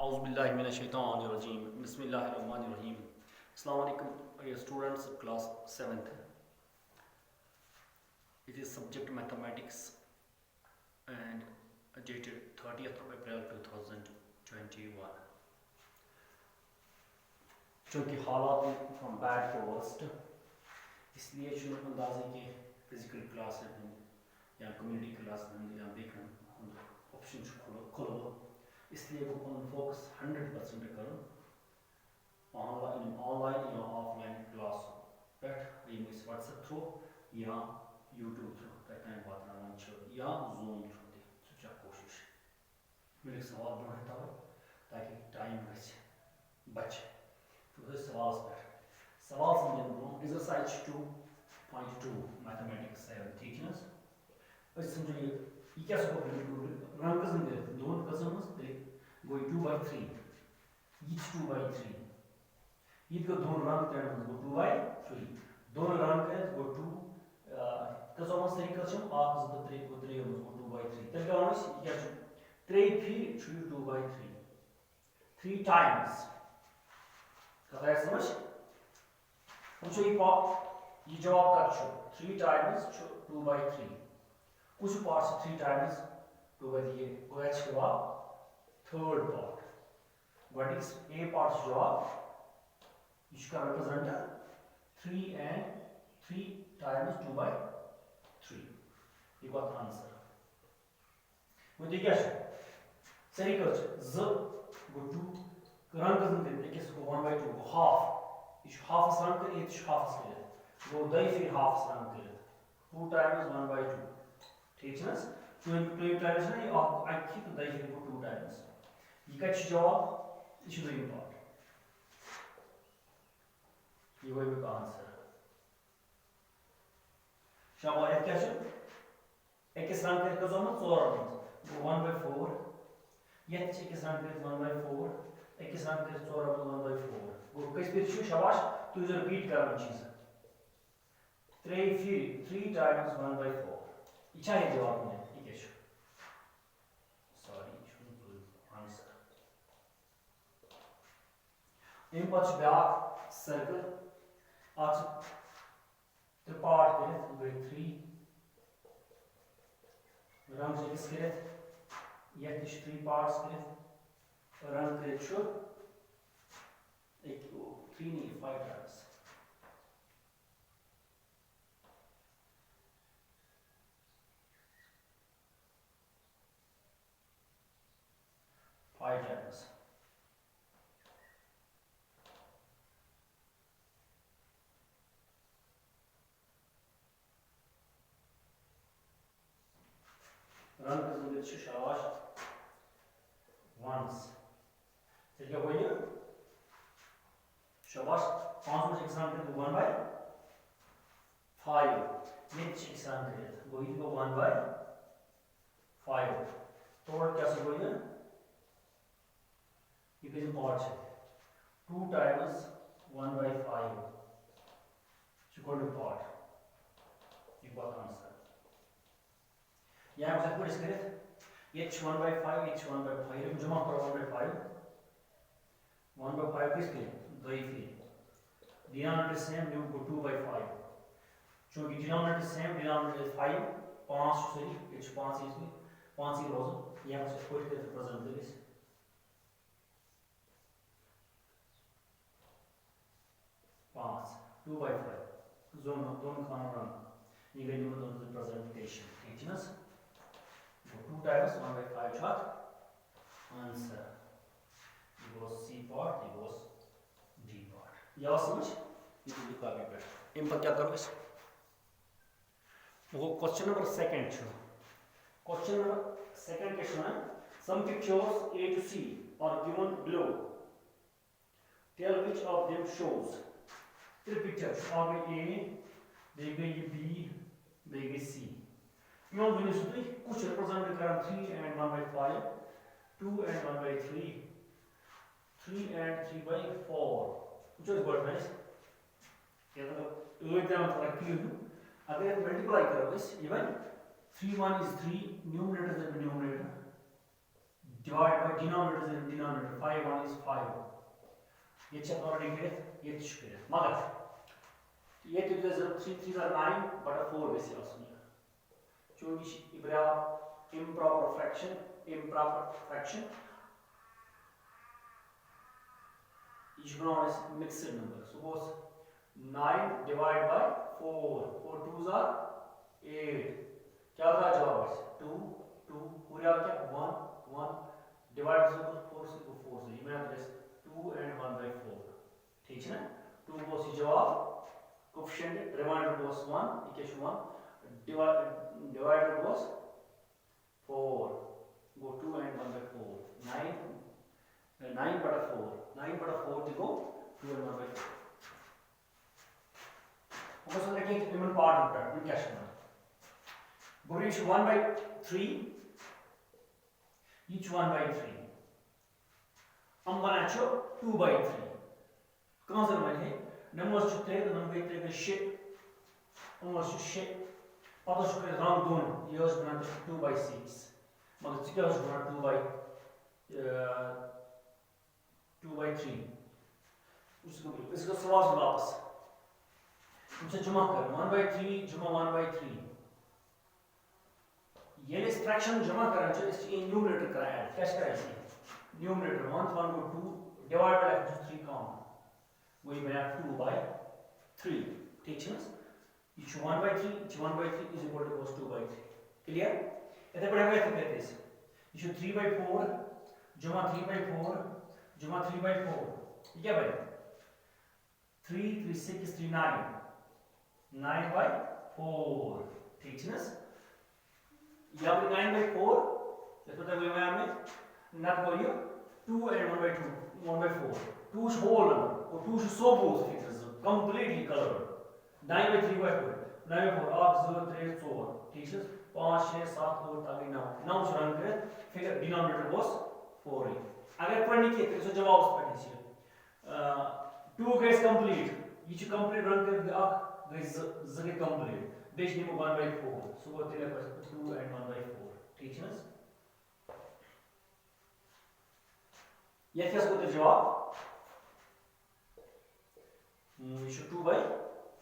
Auzubillahiminash-shaytanir-rajim. Bismillahir-rahmanir-rahim. Assalamu alaikum, dear students of class 7th. It is subject mathematics and dated 30th of April 2021. चूँकि हालात from bad to worst, इसलिए शुरू अंदाजे के physical class या community class या देखना ऑप्शन खोलो इसलिए वो फोकस 100% करो ऑनलाइन या ऑफलाइन क्लास पेट ये इस व्हाट्सएप थ्रू या यूट्यूब थ्रू तक बात या जूम थ्रू दे सचा कोशिश मेरे सवाल ब्रोह तवे ताकि टाइम बचे तो सवाल पे सवाल समझन ब्रोह एक्सरसाइज 2.2 मैथमेटिक्स 7 टीचर्स अस समझो ये क्या सको रन कजन दे दोन कजन दे गो 2/3 each 2/3 ये को दोन रन करन गो 2/3 दोन रन कर गो 2 कजो मस तरीका छ आप ज 3 गो 3 गो 2/3 तल का वस ये क्या 3 फिर छु 2/3 3 times कथा है समझ हम ये जवाब का छु 3 times छु 2/3 कुछ पार्ट्स 3 times 2/3 गो एच जवाब third part what is a part जवाब इसका रिप्रेजेंट 3 and 3 times 2/3 ये बात आंसर वो देखिए सही कर ज गो 2 रन कजन दे किस को 1/2 को हाफ इस हाफ रन कर ये हाफ कर वो दई फिर हाफ रन कर 2 times 1/2 ठीक है ना 2 times ना ये आप आखिर तो दई फिर को 2 times ये का जवाब इस दो पार्ट ये वही का आंसर शाबाश क्या छ एक रन कर का जमा 4 1/4 ये एक रन कर 1/4 एक रन कर 4 1/4 वो किस पे छ शाबाश तू जो रिपीट करना चीज 3 फिर 3 times 1/4 ये चाहिए जवाब में ठीक है इन पच ब्याक सर्कल आज त्रिपाठ करित गई 3 रंग से किस करित ये 3 पार्ट्स करित रंग करित छु एक 3 नहीं 5 times रन कजन छ शाबाश वंस फिर क्या होइए शाबाश 5 में एग्जाम कर 1/5 ये एग्जाम कर गोई को 1/5 तोड़ क्या से होइए ये किस पार्ट है 2 times 1/5 इक्वल टू पार्ट ये बात आंसर यहाँ से पूरी स्क्रिप्ट ये 1/5 ये 1/5 जमा करो 1/5 किसके दो ही डिनोमिनेटर सेम न्यू को 2/5 चूंकि डिनोमिनेटर सेम डिनोमिनेटर 5 5 सही ये 5 इसमें 5 ही रोज यहाँ से पूरी के प्रेजेंट दिस 5 2/5 जोन दोनों खाना रन ये गई दोनों प्रेजेंटेशन ठीक है ना 2 times 1/5 shot answer it was C part it was D part या समझ ये तो लिखा भी पे इन पर क्या करो इस वो क्वेश्चन नंबर सेकंड छ क्वेश्चन नंबर सेकंड क्वेश्चन है some pictures A to C are given below tell which of them shows three pictures आ गई A दे गई B दे गई C यो विनिसुती कुछ रिप्रेजेंट कर 3 and 1/5 2 and 1/3 3 and 3/4 which is what nice ये तो एकदम रखी हूं अगर मल्टीप्लाई करो इस इवन 3 1 is 3 न्यूमरेटर से denominator divide by denominators and denominator 5 1 is 5 ये चेक already करित ये करित मगर ये तो 3 3 are 9 but 4 वैसे आसनी चूंकि improper fraction each one is mixed number. Suppose 9 divided by 4 2s are 8 क्या होगा जवाब 2 2 पूरा क्या 1 1 डिवाइड से 4 से 4 से ये मेरा 2 and 1 by 4 ठीक है ना 2 को सी जवाब coefficient remainder was 1 equation 1 divided was 4 go 2 and 1 by 4 9 बटा 4 9 बटा 4 देखो 2 and 1 by 4 ऊपर से देखिए कि पेमेंट पार्ट होता है क्या करना Each 1 by 3 each 1 by 3 हम बनाचो 2 by 3 कौन सा बने नंबर छुट्टे तो नंबर इतने के shit नंबर shit पता शुक्र राउंड दोन ये उस बनाते 2 by 6 मगर चिका उस बनाते 2 by 3 इसको सवाल से वापस उनसे जुमा कर 1 by 3 जुमा 1 by 3 ये इस फ्रैक्शन जमा करना चाहिए इसकी न्यूमरेटर का ऐड कैसे करेंगे न्यूमरेटर 1 को 2 डिवाइड बाय 3 कॉमन वही बना 2 by 3 ठीक है each 1 by 3 each 1 by 3 is equal to 2 by 3 clear इधर पढ़ेगा तो कहते हैं each 3 by 4 जमा 3 by 4 जमा 3 by 4 ये क्या बने 3 3 6 3 9 by 4 ठीक है यहाँ पे 9 by 4 इसको तो वही में not बोलियो 2 and 1 by 2 1 by 4 2 is whole number और 2 is so both figures completely colored 9 by 3 by 4 9 by 4 8 0 3 4 ठीक है 5 6 7 8 आगे 9 9 से रन करें फिर डिनोमिनेटर was 4 अगर पढ़ने की तो जवाब उस पढ़ने चाहिए 2 गैस कंप्लीट ये जो कंप्लीट रन कर आप गैस जगह कंप्लीट बेच निमो 1 by 4 सो वो तेरे पास 2 and 1 by 4 ठीक है ये क्या इसको जवाब ये 2 by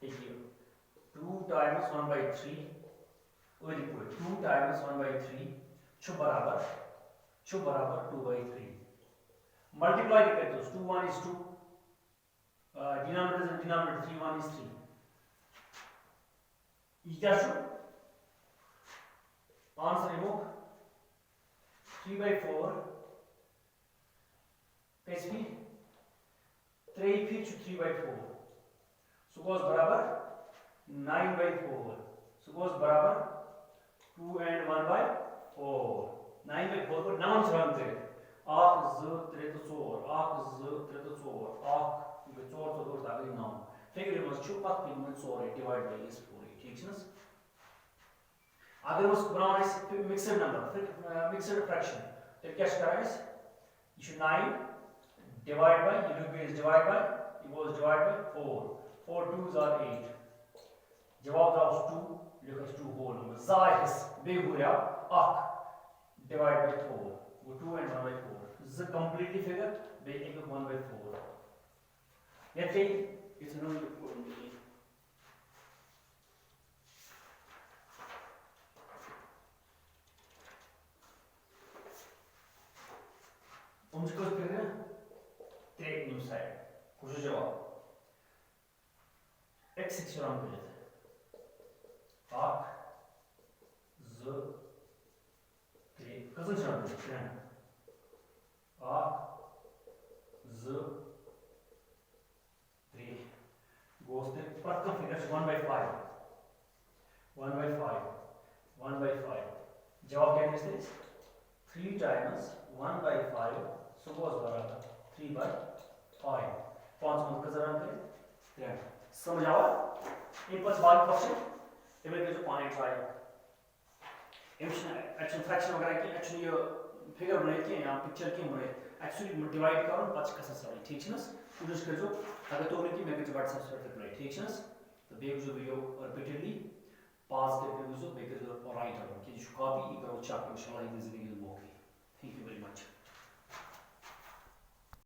2 times 1 by 3 और इक्वल 2 times 1 by 3 छो बराबर 2 by 3 मल्टीप्लाई करते हो 2 1 is 2 denominator and denominator 3 1 is 3 ये क्या छो आंसर रिमूव 3 by 4 कैसे 3 फिर 3 by 4 so goes बराबर 9 by 4 so goes बराबर 2 and 1 by 4 9 by 4 को 9 से रन करें 8 2 3 4 8 2 3 4 8 ये 4 तो 2 ताकि 9 फिगर में छो पत में 4 डिवाइड बाय इस पूरी ठीक है अगर उस बनाना है मिक्सड नंबर मिक्सड फ्रैक्शन तो क्या करना है ये 9 डिवाइड बाय ये लोग is divide by it was divided by 4 4 2s are 8 जवाब था उस 2 लिखो 2 होल नंबर जाहिर बेहुरिया 8 डिवाइड बाय 4 वो 2 and 1 by 4 this is a completely figure बे एक 1 by 4 ये थे इतना मुझको फिर ना ट्रेक न्यू साइड कुछ जवाब x रन कर लेते हैं 8 z 3 कसं रन करते हैं 8 z 3 goes to प्रथम फिगर 1 by 5 1 by 5 1 by 5 जवाब क्या है इसमें 3 times 1 by 5 so goes बराबर 3 by 5 पांच मंथ का जरा करें समझ आवा इन पांच बाल क्वेश्चन इमें के जो पॉइंट ट्राई एक्चुअली फ्रैक्शन वगैरह की एक्चुअली ये फिगर बनाए के यहाँ पिक्चर के बनाए एक्चुअली डिवाइड करो पांच का सवाल ठीक है ना कोशिश कर जो अगर तो उन्हें की मैं कुछ व्हाट्सएप से कर रहा ठीक है ना तो बेग जो वीडियो रिपीटेडली पास करके जो बेग जो राइट हो कि जो कॉपी करो चैप्टर इंशाल्लाह जिंदगी में मौके थैंक यू वेरी मच।